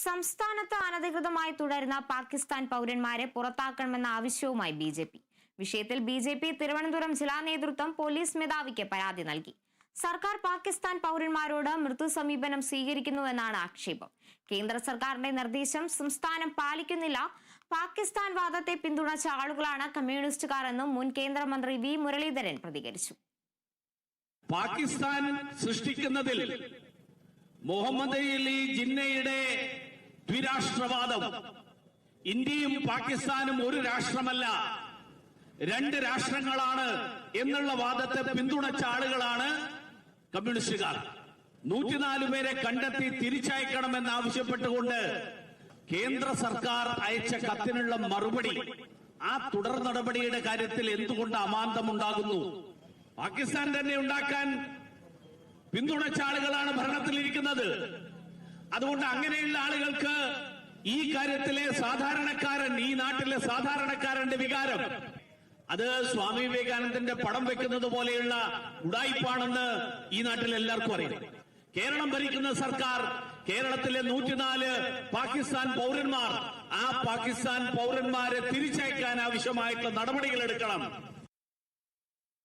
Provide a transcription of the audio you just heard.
സംസ്ഥാനത്ത് അനധികൃതമായി തുടരുന്ന പാകിസ്ഥാൻ പൗരന്മാരെ പുറത്താക്കണമെന്ന ആവശ്യവുമായി ബിജെപി. വിഷയത്തിൽ ബിജെപി തിരുവനന്തപുരം ജില്ലാ നേതൃത്വം പോലീസ് മേധാവിക്ക് പരാതി നൽകി. സർക്കാർ പാകിസ്ഥാൻ പൗരന്മാരോട് മൃദു സമീപനം സ്വീകരിക്കുന്നുവെന്നാണ് ആക്ഷേപം. കേന്ദ്ര സർക്കാരിന്റെ നിർദ്ദേശം സംസ്ഥാനം പാലിക്കുന്നില്ല. പാകിസ്ഥാൻ വാദത്തെ പിന്തുണച്ച ആളുകളാണ് കമ്മ്യൂണിസ്റ്റുകാർ എന്നും മുൻ കേന്ദ്രമന്ത്രി വി മുരളീധരൻ പ്രതികരിച്ചു. പാകിസ്ഥാൻ സൃഷ്ടിക്കുന്നതിൽ മുഹമ്മദ് അലി ജിന്നയുടെ ദ്വിരാഷ്ട്രവാദം, ഇന്ത്യയും പാകിസ്ഥാനും ഒരു രാഷ്ട്രമല്ല രണ്ട് രാഷ്ട്രങ്ങളാണ് എന്നുള്ള വാദത്തെ പിന്തുണച്ച ആളുകളാണ് കമ്മ്യൂണിസ്റ്റുകാർ. 104 പേരെ കണ്ടെത്തി തിരിച്ചയക്കണമെന്ന് ആവശ്യപ്പെട്ടുകൊണ്ട് കേന്ദ്ര സർക്കാർ അയച്ച കത്തിനുള്ള മറുപടി, ആ തുടർ നടപടിയുടെ കാര്യത്തിൽ എന്തുകൊണ്ട് അമാന്തമുണ്ടാകുന്നു? പാകിസ്ഥാൻ തന്നെ ഉണ്ടാക്കാൻ പിന്തുണച്ച ആളുകളാണ് ഭരണത്തിലിരിക്കുന്നത്. അതുകൊണ്ട് അങ്ങനെയുള്ള ആളുകൾക്ക് ഈ കാര്യത്തിലെ സാധാരണക്കാരൻ, ഈ നാട്ടിലെ സാധാരണക്കാരന്റെ വികാരം അത് സ്വാമി വിവേകാനന്ദന്റെ പടം വെക്കുന്നത് പോലെയുള്ള ഉഡായിപ്പാണെന്ന് ഈ നാട്ടിൽ എല്ലാവർക്കും അറിയാം. കേരളം ഭരിക്കുന്ന സർക്കാർ കേരളത്തിലെ 104 പാകിസ്ഥാൻ പൗരന്മാർ, ആ പാകിസ്ഥാൻ പൗരന്മാരെ തിരിച്ചയക്കാൻ ആവശ്യമായിട്ടുള്ള നടപടികൾ എടുക്കണം.